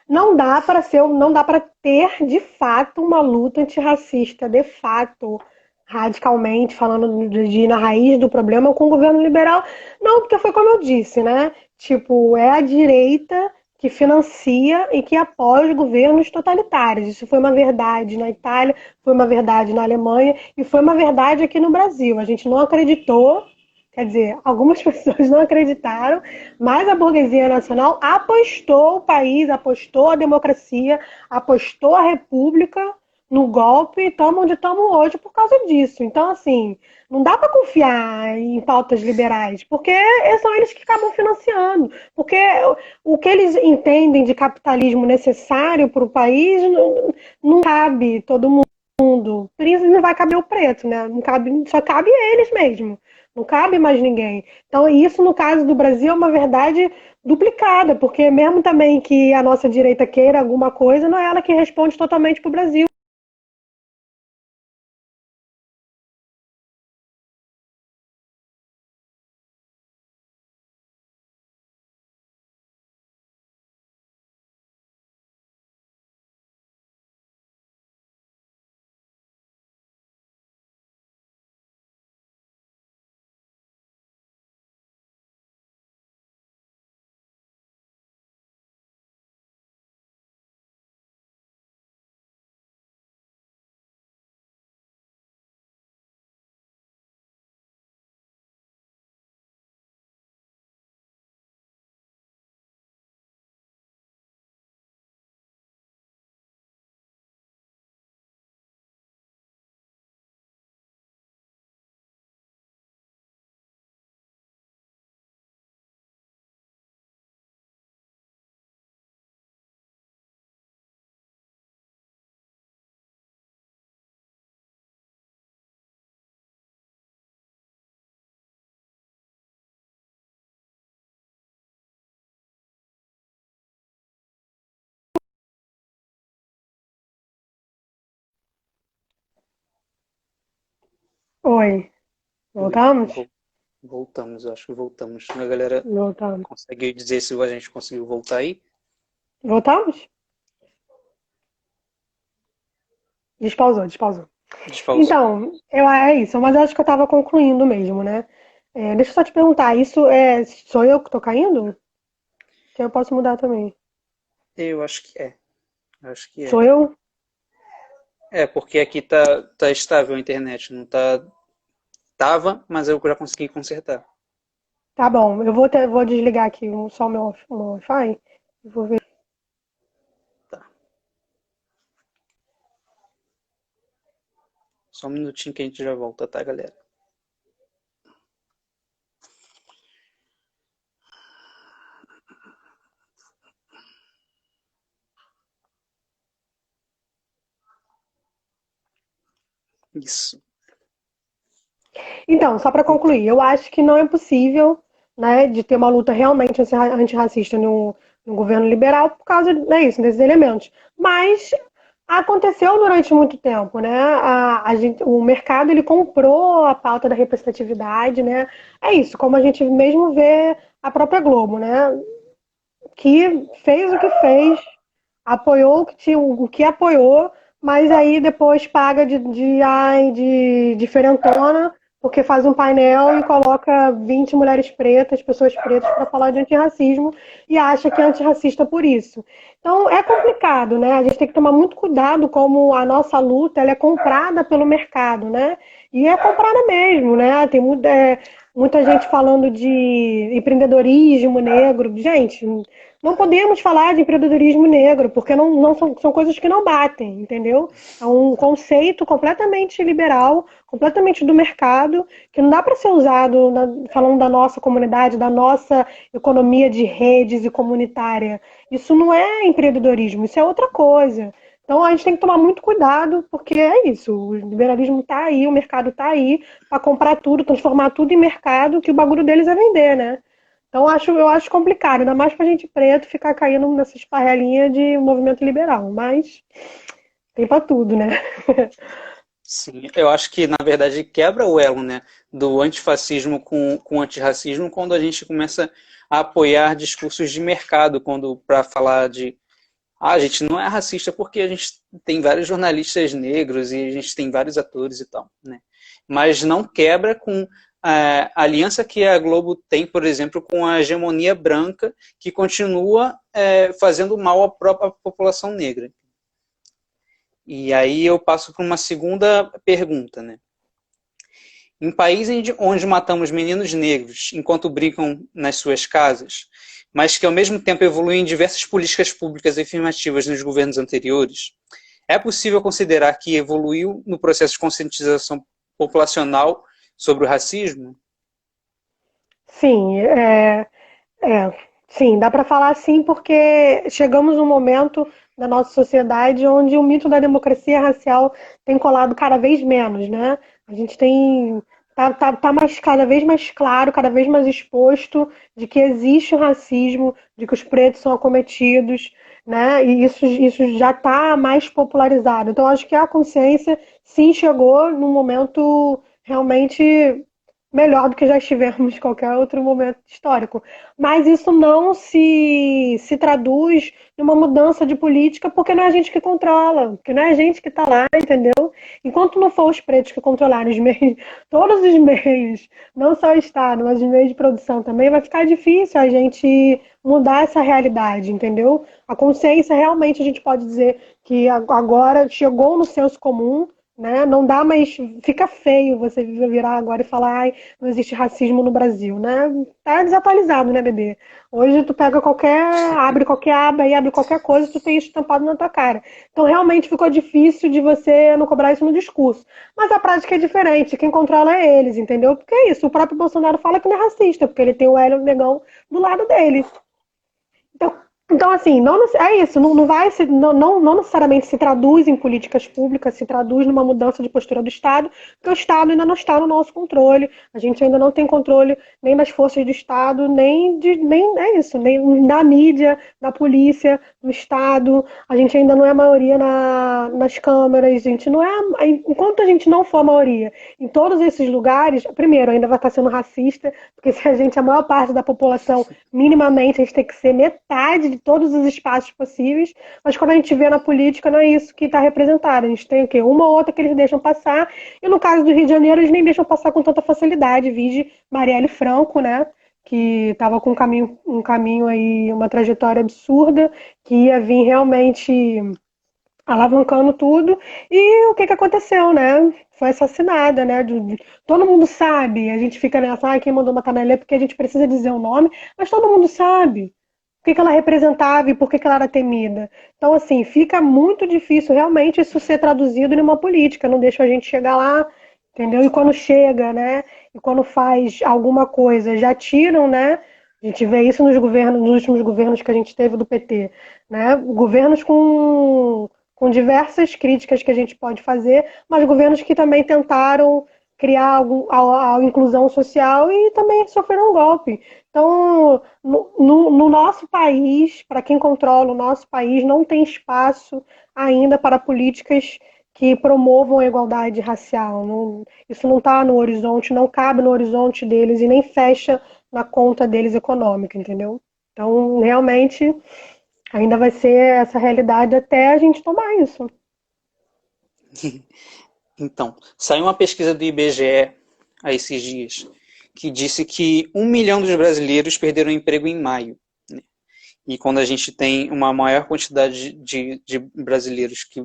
não dá para ter de fato uma luta antirracista, de fato, radicalmente, falando de ir na raiz do problema com o governo liberal. Não, porque foi como eu disse, né? Tipo, é a direita que financia e que apoia os governos totalitários. Isso foi uma verdade na Itália, foi uma verdade na Alemanha e foi uma verdade aqui no Brasil. A gente não acreditou, Quer dizer, algumas pessoas não acreditaram, mas a burguesia nacional apostou o país, apostou a democracia, apostou a república no golpe e estamos onde estamos hoje por causa disso. Então, assim, não dá para confiar em pautas liberais, porque são eles que acabam financiando. Porque o que eles entendem de capitalismo necessário para o país não cabe todo mundo. Por isso não vai caber o preto, né? Não cabe, só cabe eles mesmo. Não cabe mais ninguém. Então, isso no caso do Brasil é uma verdade duplicada, porque mesmo também que a nossa direita queira alguma coisa, não é ela que responde totalmente para o Brasil. Oi, Oi, voltamos? voltamos, eu acho que voltamos. A galera Voltamos. consegue dizer se a gente conseguiu voltar aí? Voltamos? Despausou, despausou. Despausou. Então, é isso, mas eu acho que eu estava concluindo mesmo, né? Deixa eu só te perguntar, sou eu que estou caindo? Que eu posso mudar também. Eu acho que é. Eu acho que é. Sou eu? É, porque aqui tá estável a internet, não tá. Tava, mas eu já consegui consertar. Tá bom, vou desligar aqui só o meu Wi-Fi. Vou ver. Tá. Só um minutinho que a gente já volta, tá, galera? Isso. Então, só para concluir, Voltamos. eu acho que não é possível, né, de ter uma luta realmente antirracista no governo liberal por causa desses elementos. Mas aconteceu durante muito tempo, né? O mercado ele comprou a pauta da representatividade, né? É isso, como a gente mesmo vê a própria Globo, né? Que fez o que fez, apoiou o que apoiou, mas aí depois paga de diferentona, porque faz um painel e coloca 20 mulheres pretas, pessoas pretas, para falar de antirracismo e acha que é antirracista por isso. Então é complicado, né? A gente tem que tomar muito cuidado como a nossa luta ela é comprada pelo mercado, né? E é comprada mesmo, né? Tem muita gente falando de empreendedorismo negro. Gente, não podemos falar de empreendedorismo negro, porque não são coisas que não batem, entendeu? É um conceito completamente liberal, completamente do mercado, que não dá para ser usado falando da nossa comunidade, da nossa economia de redes e comunitária. Isso não é empreendedorismo, isso é outra coisa. Então a gente tem que tomar muito cuidado, porque é isso, o liberalismo está aí, o mercado está aí para comprar tudo, transformar tudo em mercado, que o bagulho deles é vender, né? Então eu acho complicado, ainda mais pra gente preto ficar caindo nessas parrelinhas de movimento liberal, mas tem pra tudo, né? Sim, eu acho que, na verdade, quebra o elo, né, do antifascismo com o antirracismo quando a gente começa a apoiar discursos de mercado, quando para falar de a gente não é racista porque a gente tem vários jornalistas negros e a gente tem vários atores e tal, né? Mas não quebra com a aliança que a Globo tem, por exemplo, com a hegemonia branca que continua fazendo mal à própria população negra. E aí eu passo para uma segunda pergunta, né? Em países onde matamos meninos negros enquanto brincam nas suas casas, mas que ao mesmo tempo evoluem em diversas políticas públicas afirmativas nos governos anteriores, é possível considerar que evoluiu no processo de conscientização populacional sobre o racismo? Sim, sim, dá para falar sim, porque chegamos num momento da nossa sociedade onde o mito da democracia racial tem colado cada vez menos, né? A gente tem tá mais cada vez mais claro, cada vez mais exposto de que existe o racismo, de que os pretos são acometidos, né? E isso já está mais popularizado. Então, acho que a consciência sim chegou num momento realmente melhor do que já estivemos em qualquer outro momento histórico. Mas isso não se traduz numa mudança de política, porque não é a gente que controla, porque não é a gente que está lá, entendeu? Enquanto não for os pretos que controlarem os meios, todos os meios, não só o Estado, mas os meios de produção também, vai ficar difícil a gente mudar essa realidade, entendeu? A consciência realmente a gente pode dizer que agora chegou no senso comum, né? Não dá mais, fica feio você virar agora e falar, ai, não existe racismo no Brasil, né? Tá desatualizado, né, bebê? Hoje tu pega abre qualquer aba e abre qualquer coisa, tu tem isso estampado na tua cara. Então realmente ficou difícil de você não cobrar isso no discurso. Mas a prática é diferente, quem controla é eles, entendeu? Porque é isso, o próprio Bolsonaro fala que ele é racista, porque ele tem o Hélio Negão do lado dele. Então, então, assim, é isso, não vai se, não necessariamente se traduz em políticas públicas, se traduz numa mudança de postura do Estado, porque o Estado ainda não está no nosso controle, a gente ainda não tem controle nem das forças do Estado, nem é isso, nem da mídia, da polícia, do Estado, a gente ainda não é maioria nas câmaras, a gente não é, enquanto a gente não for a maioria em todos esses lugares, primeiro, ainda vai estar sendo racista, porque se a gente, a maior parte da população, minimamente, a gente tem que ser metade de todos os espaços possíveis, mas quando a gente vê na política, não é isso que está representado. A gente tem o quê? Uma ou outra que eles deixam passar, e no caso do Rio de Janeiro, eles nem deixam passar com tanta facilidade. Vide Marielle Franco, né? Que estava com um caminho aí, uma trajetória absurda, que ia vir realmente alavancando tudo, e o que que aconteceu, né? Foi assassinada, né? Todo mundo sabe, a gente fica nessa, quem mandou matar na ilha porque a gente precisa dizer o nome, mas todo mundo sabe o que que ela representava e por que que ela era temida. Então, assim, fica muito difícil realmente isso ser traduzido numa política, não deixa a gente chegar lá, entendeu? E quando chega, né? E quando faz alguma coisa, já tiram, né? A gente vê isso nos últimos governos que a gente teve do PT, né? Governos com diversas críticas que a gente pode fazer, mas governos que também tentaram criar a inclusão social e também sofreram um golpe. Então, no nosso país, para quem controla o nosso país, não tem espaço ainda para políticas que promovam a igualdade racial. Isso não está no horizonte, não cabe no horizonte deles e nem fecha na conta deles econômica, entendeu? Então, realmente, ainda vai ser essa realidade até a gente tomar isso. Então, saiu uma pesquisa do IBGE há esses dias que disse que 1 milhão dos brasileiros perderam o emprego em maio. Né? E quando a gente tem uma maior quantidade de brasileiros que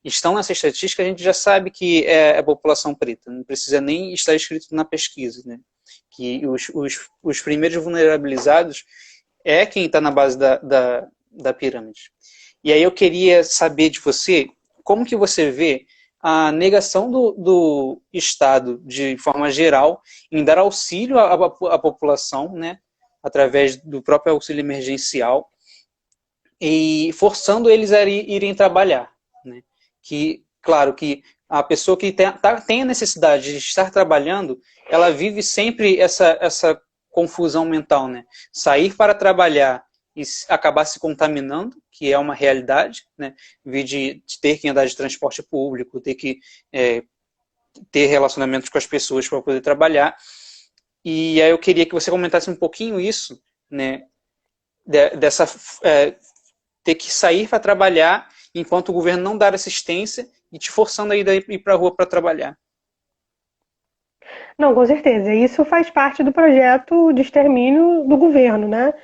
estão nessa estatística, a gente já sabe que é a população preta, não precisa nem estar escrito na pesquisa. Né? Que os primeiros vulnerabilizados é quem está na base da pirâmide. E aí eu queria saber de você, como que você vê a negação do Estado, de forma geral, em dar auxílio à população, né, através do próprio auxílio emergencial, e forçando eles a irem trabalhar. Né? Que, claro, que a pessoa que tem a necessidade de estar trabalhando, ela vive sempre essa confusão mental, né? Sair para trabalhar e acabar se contaminando, que é uma realidade, né? De ter que andar de transporte público, ter que ter relacionamentos com as pessoas para poder trabalhar. E aí eu queria que você comentasse um pouquinho isso, né? Dessa ter que sair para trabalhar enquanto o governo não dar assistência e te forçando a ir para a rua para trabalhar. Não, com certeza. Isso faz parte do projeto de extermínio do governo, né?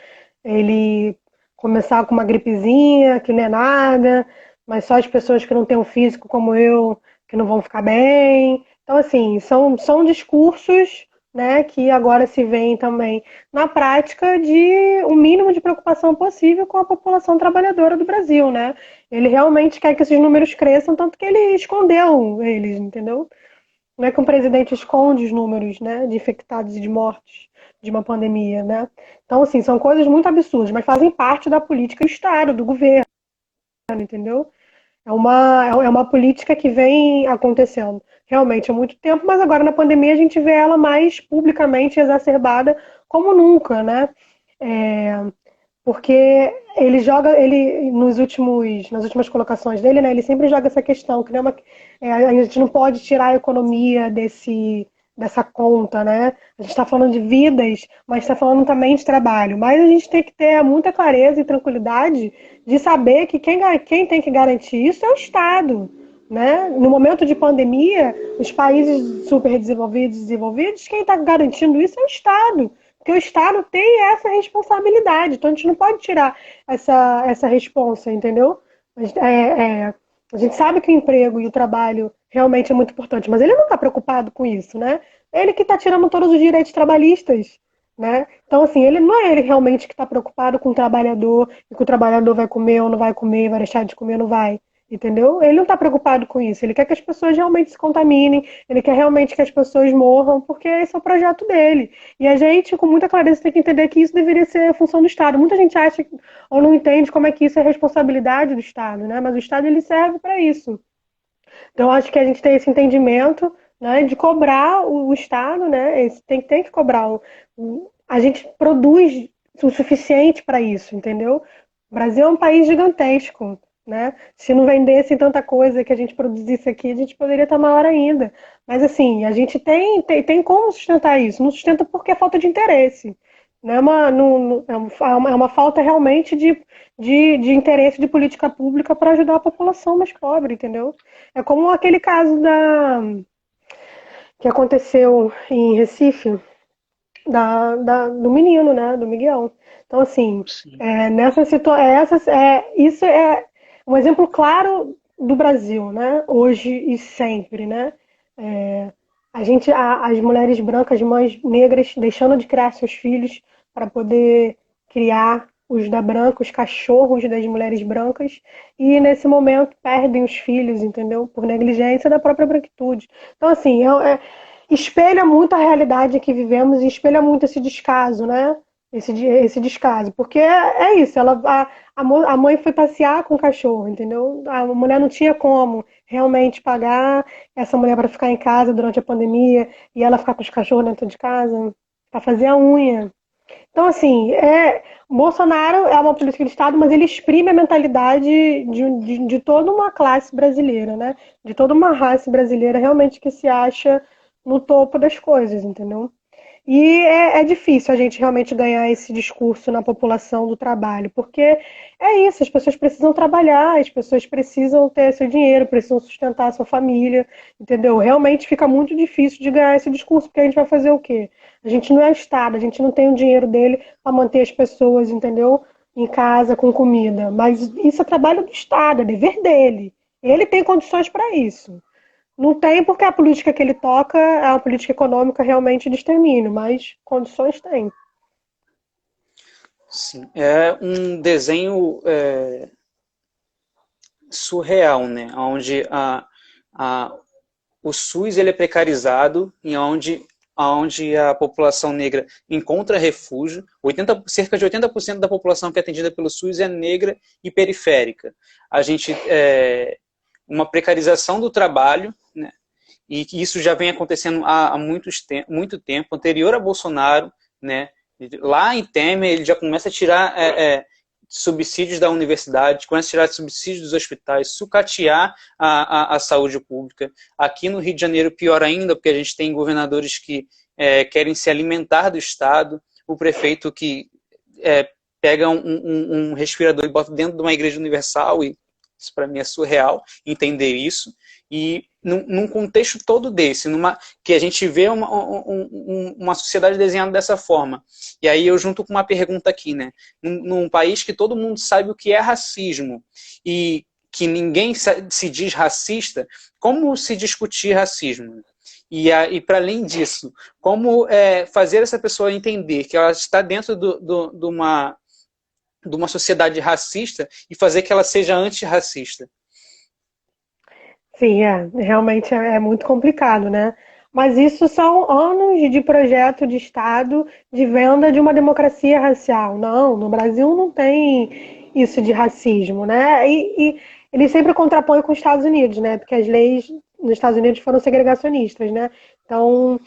Ele começar com uma gripezinha, que não é nada, mas só as pessoas que não têm um físico como eu, que não vão ficar bem. Então, assim, são discursos, né, que agora se veem também na prática de um mínimo de preocupação possível com a população trabalhadora do Brasil, né? Ele realmente quer que esses números cresçam, tanto que ele escondeu eles, entendeu? Não é que um presidente esconde os números, né, de infectados e de mortes de uma pandemia, né? Então, assim, são coisas muito absurdas, mas fazem parte da política do Estado, do governo, entendeu? É uma política que vem acontecendo realmente há muito tempo, mas agora na pandemia a gente vê ela mais publicamente exacerbada como nunca, né? É, porque ele nas últimas colocações dele, né, ele sempre joga essa questão, que não é a gente não pode tirar a economia dessa conta, né? A gente está falando de vidas, mas está falando também de trabalho. Mas a gente tem que ter muita clareza e tranquilidade de saber que quem tem que garantir isso é o Estado. Né? No momento de pandemia, os países super desenvolvidos e desenvolvidos, quem está garantindo isso é o Estado. Porque o Estado tem essa responsabilidade, então a gente não pode tirar essa responsa, entendeu? A gente sabe que o emprego e o trabalho realmente é muito importante, mas ele não está preocupado com isso, né? Ele que está tirando todos os direitos trabalhistas, né? Então, assim, ele não é ele realmente que está preocupado com o trabalhador, e que o trabalhador vai comer ou não vai comer, vai deixar de comer ou não vai. Entendeu? Ele não está preocupado com isso. Ele quer que as pessoas realmente se contaminem, ele quer realmente que as pessoas morram, porque esse é o projeto dele. E a gente, com muita clareza, tem que entender que isso deveria ser a função do Estado. Muita gente acha ou não entende como é que isso é responsabilidade do Estado, né? Mas o Estado ele serve para isso. Então, acho que a gente tem esse entendimento, né, de cobrar o Estado, né? Tem que cobrar. A gente produz o suficiente para isso, entendeu? O Brasil é um país gigantesco. Né? Se não vendesse tanta coisa que a gente produzisse aqui, a gente poderia estar maior ainda. Mas assim, a gente tem como sustentar isso. Não sustenta porque é falta de interesse. Não é uma falta realmente de interesse de política pública para ajudar a população mais pobre, entendeu? É como aquele caso que aconteceu em Recife, do menino, né? Do Miguel. Então, assim, Sim. nessa situação, isso é um exemplo claro do Brasil, né? Hoje e sempre, né? É, as mulheres brancas, mães negras, deixando de criar seus filhos para poder criar os da branca, os cachorros das mulheres brancas, e nesse momento perdem os filhos, entendeu? Por negligência da própria branquitude. Então, assim, espelha muito a realidade que vivemos e espelha muito esse descaso, né? Esse descaso, porque é isso, a mãe foi passear com o cachorro, entendeu? A mulher não tinha como realmente pagar essa mulher para ficar em casa durante a pandemia e ela ficar com os cachorros dentro de casa para fazer a unha. Então, assim, Bolsonaro é uma política de Estado, mas ele exprime a mentalidade de toda uma classe brasileira, né? De toda uma raça brasileira realmente que se acha no topo das coisas, entendeu? E é difícil a gente realmente ganhar esse discurso na população do trabalho, porque é isso, as pessoas precisam trabalhar, as pessoas precisam ter seu dinheiro, precisam sustentar a sua família, entendeu? Realmente fica muito difícil de ganhar esse discurso, porque a gente vai fazer o quê? A gente não é Estado, a gente não tem o dinheiro dele para manter as pessoas, entendeu? Em casa, com comida. Mas isso é trabalho do Estado, é dever dele. Ele tem condições para isso. Não tem porque a política que ele toca é uma política econômica realmente de extermínio, mas condições tem. Sim. É um desenho surreal, né? Onde o SUS ele é precarizado e onde a população negra encontra refúgio. Cerca de 80% da população que é atendida pelo SUS é negra e periférica. A gente uma precarização do trabalho, né? E que isso já vem acontecendo há muito tempo, anterior a Bolsonaro, né? Lá em Temer ele já começa a tirar subsídios da universidade, começa a tirar subsídios dos hospitais, sucatear a saúde pública. Aqui no Rio de Janeiro, pior ainda, porque a gente tem governadores que querem se alimentar do Estado, o prefeito que pega um respirador e bota dentro de uma igreja universal, e isso para mim é surreal, entender isso. E num contexto todo desse, que a gente vê uma sociedade desenhada dessa forma. E aí eu junto com uma pergunta aqui, né? Num país que todo mundo sabe o que é racismo e que ninguém se diz racista, como se discutir racismo? E para além disso, como fazer essa pessoa entender que ela está dentro de uma sociedade racista e fazer que ela seja antirracista? Sim, realmente é muito complicado, né? Mas isso são anos de projeto de Estado de venda de uma democracia racial. Não, no Brasil não tem isso de racismo, né? E ele sempre contrapõe com os Estados Unidos, né? Porque as leis nos Estados Unidos foram segregacionistas, né? Então,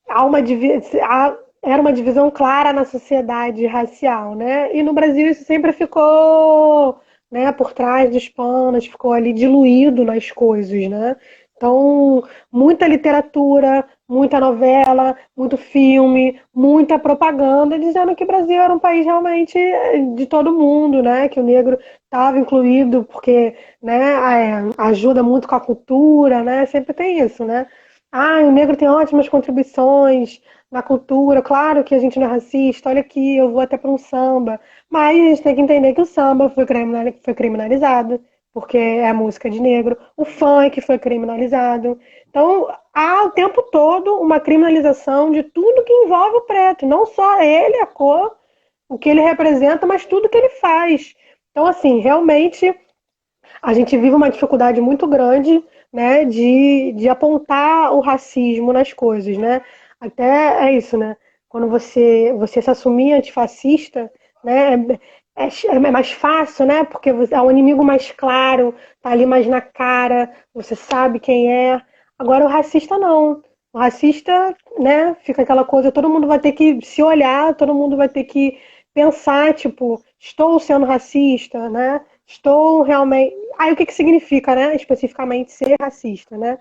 era uma divisão clara na sociedade racial, né? E no Brasil isso sempre ficou, né, por trás dos panos, ficou ali diluído nas coisas, né? Então, muita literatura, muita novela, muito filme, muita propaganda dizendo que o Brasil era um país realmente de todo mundo, né? Que o negro estava incluído porque, né, ajuda muito com a cultura, né? Sempre tem isso, né? Ah, o negro tem ótimas contribuições na cultura. Claro que a gente não é racista. Olha aqui, eu vou até para um samba. Mas a gente tem que entender que o samba foi criminalizado, porque é música de negro. O funk foi criminalizado. Então, há o tempo todo uma criminalização de tudo que envolve o preto. Não só ele, a cor, o que ele representa, mas tudo que ele faz. Então, assim, realmente a gente vive uma dificuldade muito grande, né, de apontar o racismo nas coisas, né? Até é isso, né? Quando você se assumir antifascista, né, é mais fácil, né? Porque é um inimigo mais claro, tá ali mais na cara, você sabe quem é. Agora o racista não. O racista, né, fica aquela coisa, todo mundo vai ter que se olhar, todo mundo vai ter que pensar, tipo, estou sendo racista, né? Estou realmente. Aí o que significa, né, especificamente ser racista, né?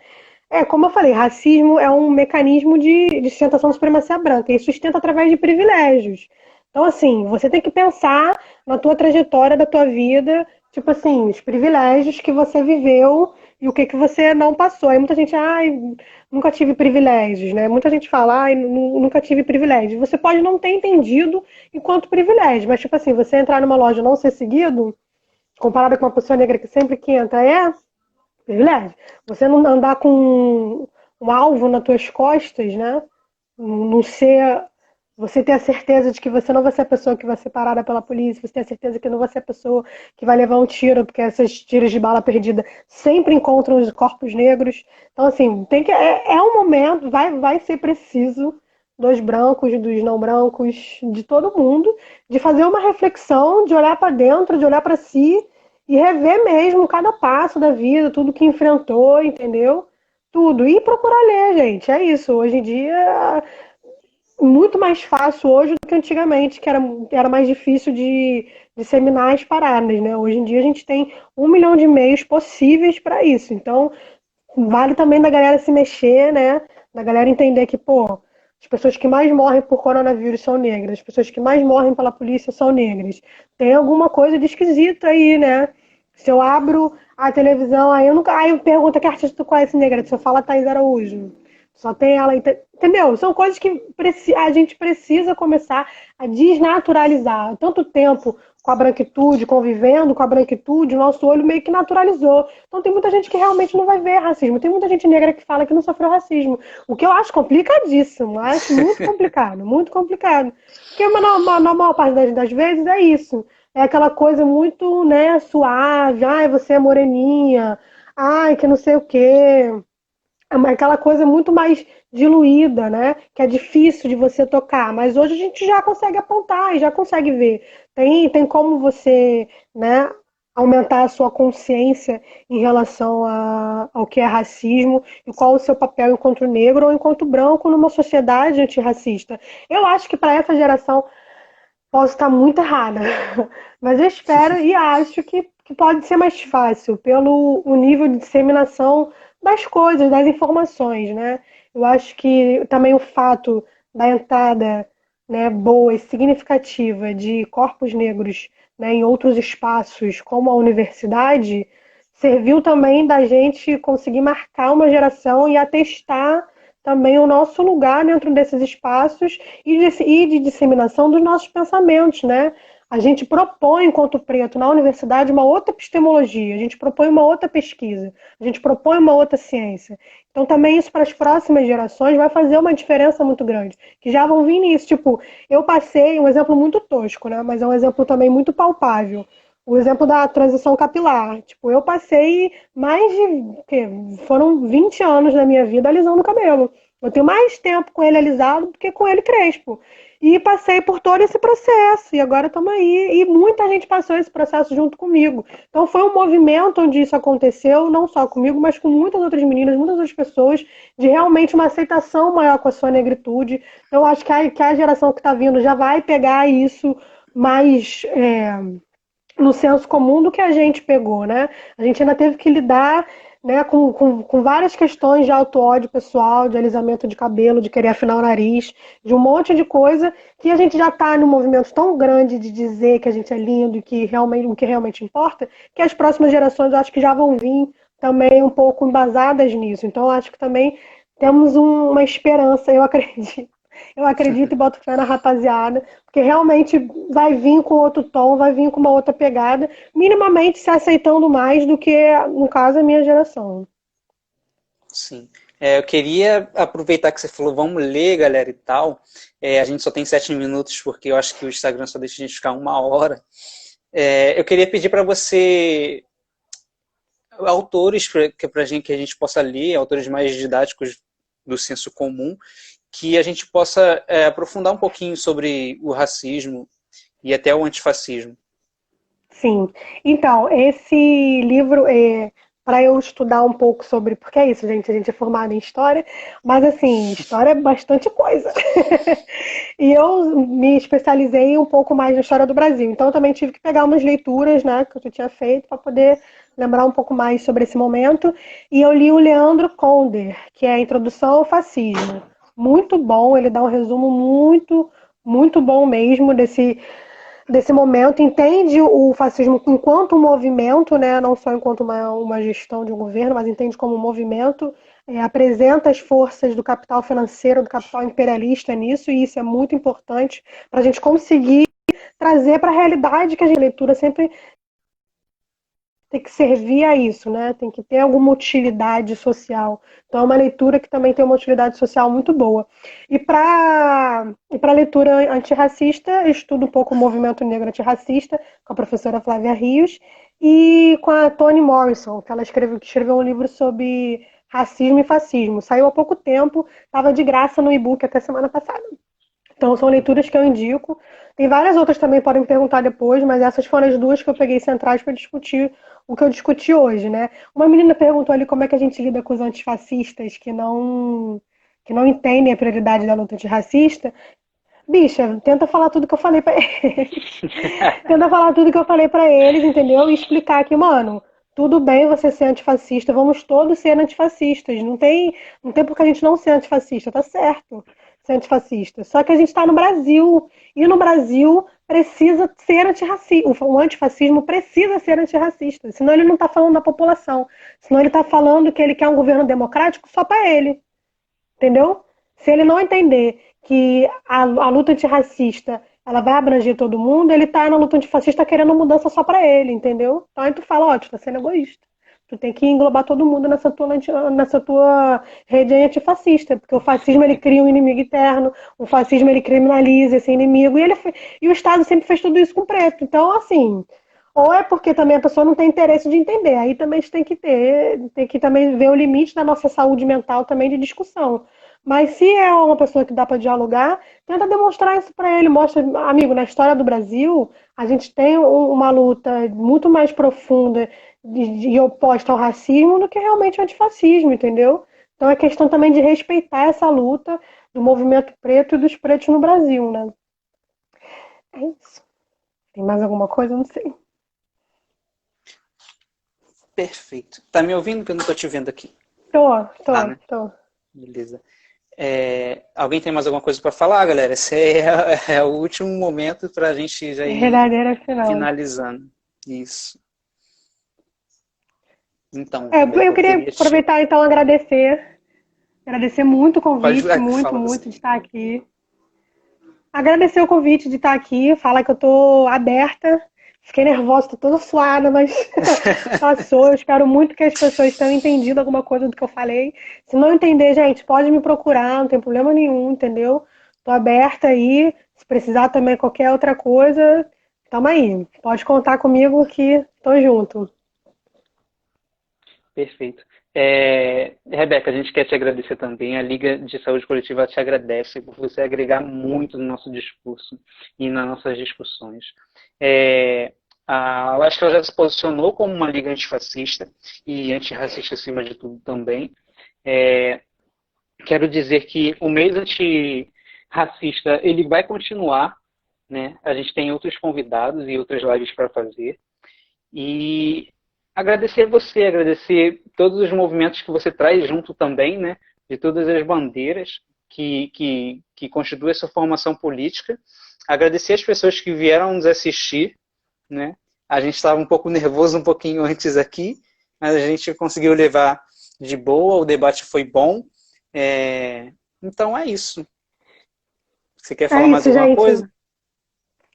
Como eu falei, racismo é um mecanismo de sustentação da supremacia branca e sustenta através de privilégios. Então, assim, você tem que pensar na tua trajetória da tua vida, tipo assim, os privilégios que você viveu e o que você não passou. Aí muita gente, ai, nunca tive privilégios, né? Muita gente fala, ai, nunca tive privilégios. Você pode não ter entendido enquanto privilégio, mas tipo assim, você entrar numa loja e não ser seguido, comparado com uma pessoa negra que sempre que entra, privilégio. Você não andar com um alvo nas tuas costas, né? Não ser. Você ter a certeza de que você não vai ser a pessoa que vai ser parada pela polícia, você ter a certeza que não vai ser a pessoa que vai levar um tiro, porque essas tiros de bala perdida sempre encontram os corpos negros. Então, assim, tem que. É um momento, vai ser preciso dos brancos, dos não brancos, de todo mundo, de fazer uma reflexão, de olhar para dentro, de olhar para si e rever mesmo cada passo da vida, tudo que enfrentou, entendeu? Tudo. E procurar ler, gente. É isso. Hoje em dia, muito mais fácil hoje do que antigamente, que era mais difícil de disseminar as paradas, né? Hoje em dia a gente tem 1 milhão de meios possíveis para isso. Então, vale também da galera se mexer, né? Da galera entender que, pô, as pessoas que mais morrem por coronavírus são negras, as pessoas que mais morrem pela polícia são negras. Tem alguma coisa de esquisito aí, né? Se eu abro a televisão, aí eu pergunto que artista tu conhece negra, se eu falo Thaís Araújo. Só tem ela, entendeu? São coisas que a gente precisa começar a desnaturalizar. Há tanto tempo com a branquitude, convivendo com a branquitude, o nosso olho meio que naturalizou. Então tem muita gente que realmente não vai ver racismo. Tem muita gente negra que fala que não sofreu racismo. O que eu acho complicadíssimo. Acho muito complicado, muito complicado. Porque na maior parte das vezes é isso. É aquela coisa muito, né, suave. Ai, você é moreninha. Ai, que não sei o quê. Aquela coisa muito mais diluída, né? Que é difícil de você tocar, mas hoje a gente já consegue apontar e já consegue ver. Tem como você, né, aumentar a sua consciência em relação ao que é racismo e qual o seu papel enquanto negro ou enquanto branco numa sociedade antirracista. Eu acho que para essa geração posso estar muito errada, mas eu espero e acho que pode ser mais fácil pelo o nível de disseminação das coisas, das informações, né? Eu acho que também o fato da entrada, né, boa e significativa de corpos negros, né, em outros espaços, como a universidade, serviu também da gente conseguir marcar uma geração e atestar também o nosso lugar dentro desses espaços e de disseminação dos nossos pensamentos, né? A gente propõe, enquanto preto, na universidade, uma outra epistemologia, a gente propõe uma outra pesquisa, a gente propõe uma outra ciência. Então, também isso para as próximas gerações vai fazer uma diferença muito grande, que já vão vir nisso. Tipo, eu passei, um exemplo muito tosco, né? Mas é um exemplo também muito palpável. O exemplo da transição capilar. Tipo, eu passei mais de, foram 20 anos da minha vida alisando o cabelo. Eu tenho mais tempo com ele alisado do que com ele crespo. E passei por todo esse processo, e agora estamos aí. E muita gente passou esse processo junto comigo. Então foi um movimento onde isso aconteceu, não só comigo, mas com muitas outras meninas, muitas outras pessoas, de realmente uma aceitação maior com a sua negritude. Eu acho que a geração que está vindo já vai pegar isso mais no senso comum do que a gente pegou, né? A gente ainda teve que lidar, né, com várias questões de auto-ódio pessoal, de alisamento de cabelo, de querer afinar o nariz, de um monte de coisa que a gente já está num movimento tão grande de dizer que a gente é lindo e que realmente, o que realmente importa, que as próximas gerações eu acho que já vão vir também um pouco embasadas nisso. Então eu acho que também temos uma esperança, eu acredito. Eu acredito e boto fé na rapaziada, porque realmente vai vir com outro tom, vai vir com uma outra pegada, minimamente se aceitando mais do que, no caso, a minha geração. Sim. Eu queria aproveitar que você falou, vamos ler, galera, e tal. A gente só tem 7 minutos, porque eu acho que o Instagram só deixa a gente ficar 1 hora. Eu queria pedir para você autores para gente que a gente possa ler, autores mais didáticos do senso comum, que a gente possa aprofundar um pouquinho sobre o racismo e até o antifascismo. Sim. Então, esse livro para eu estudar um pouco sobre, porque é isso, gente, a gente é formado em história, mas assim, história é bastante coisa. E eu me especializei um pouco mais na história do Brasil, então eu também tive que pegar umas leituras, né, que eu já tinha feito para poder lembrar um pouco mais sobre esse momento, e eu li o Leandro Conder, que é a Introdução ao Fascismo. Muito bom, ele dá um resumo muito, muito bom mesmo desse momento, entende o fascismo enquanto um movimento, né, não só enquanto uma gestão de um governo, mas entende como um movimento, apresenta as forças do capital financeiro, do capital imperialista nisso, e isso é muito importante para a gente conseguir trazer para a realidade que a gente leitura sempre tem que servir a isso, né? Tem que ter alguma utilidade social. Então é uma leitura que também tem uma utilidade social muito boa. E para leitura antirracista, eu estudo um pouco o movimento negro antirracista com a professora Flávia Rios e com a Toni Morrison, que ela escreveu um livro sobre racismo e fascismo. Saiu há pouco tempo, estava de graça no e-book até semana passada. Então são leituras que eu indico. Tem várias outras também, podem me perguntar depois, mas essas foram as duas que eu peguei centrais para discutir o que eu discuti hoje, né? Uma menina perguntou ali como é que a gente lida com os antifascistas que não entendem a prioridade da luta antirracista. Bicha, tenta falar tudo que eu falei para eles. Tenta falar tudo que eu falei para eles, entendeu? E explicar que, mano, tudo bem você ser antifascista, vamos todos ser antifascistas. Não tem por que a gente não ser antifascista, tá certo ser antifascista. Só que a gente está no Brasil, e no Brasil precisa ser antirracista. O antifascismo precisa ser antirracista, senão ele não está falando da população. Senão ele está falando que ele quer um governo democrático só para ele. Entendeu? Se ele não entender que a luta antirracista ela vai abranger todo mundo, ele tá na luta antifascista querendo mudança só pra ele, entendeu? Então aí tu fala, ó, tu tá sendo egoísta. Tu tem que englobar todo mundo nessa tua rede antifascista, porque o fascismo ele cria um inimigo interno, o fascismo ele criminaliza esse inimigo, e o Estado sempre fez tudo isso com preto. Então, assim, ou é porque também a pessoa não tem interesse de entender, aí também a gente tem que também ver o limite da nossa saúde mental também de discussão. Mas se é uma pessoa que dá para dialogar, tenta demonstrar isso para ele. Mostra, amigo, na história do Brasil, a gente tem uma luta muito mais profunda e oposta ao racismo do que realmente ao antifascismo, entendeu? Então é questão também de respeitar essa luta do movimento preto e dos pretos no Brasil, né? É isso. Tem mais alguma coisa? Não sei. Perfeito. Tá me ouvindo? Que eu não tô te vendo aqui. Tô. Beleza. Alguém tem mais alguma coisa para falar, galera? Esse é o último momento para a gente já ir finalizando. Isso. Então, eu queria aproveitar então agradecer muito o convite, muito de estar aqui. agradecer o convite de estar aqui, falar que eu tô aberta. Fiquei nervosa, tô toda suada, mas passou. Eu espero muito que as pessoas tenham entendido alguma coisa do que eu falei. Se não entender, gente, pode me procurar, não tem problema nenhum, entendeu? Tô aberta aí. Se precisar também qualquer outra coisa, tamo aí. Pode contar comigo que tô junto. Perfeito. Rebeca, a gente quer te agradecer também. A Liga de Saúde Coletiva te agradece por você agregar muito no nosso discurso e nas nossas discussões. Eu acho que ela já se posicionou como uma liga antifascista e antirracista acima de tudo também. Quero dizer que o mês antirracista ele vai continuar, né? A gente tem outros convidados e outras lives para fazer. E agradecer você, agradecer todos os movimentos que você traz junto também, né? De todas as bandeiras que constituem essa formação política. Agradecer as pessoas que vieram nos assistir, né? A gente estava um pouco nervoso um pouquinho antes aqui, mas a gente conseguiu levar de boa, o debate foi bom. Então é isso. Você quer É falar mais isso, alguma gente. coisa?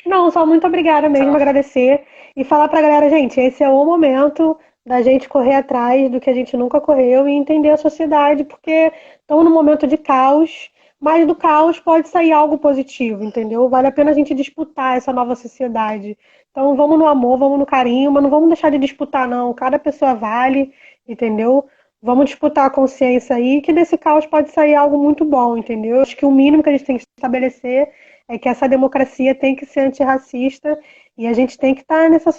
Não, só muito obrigada mesmo, Tá. agradecer e falar pra galera, gente, esse é o momento da gente correr atrás do que a gente nunca correu e entender a sociedade, porque estamos num momento de caos, mas do caos pode sair algo positivo, entendeu? Vale a pena a gente disputar essa nova sociedade. Então vamos no amor, vamos no carinho, mas não vamos deixar de disputar, não. Cada pessoa vale, entendeu? Vamos disputar a consciência aí, que desse caos pode sair algo muito bom, entendeu? Acho que o mínimo que a gente tem que estabelecer é que essa democracia tem que ser antirracista e a gente tem que estar nessa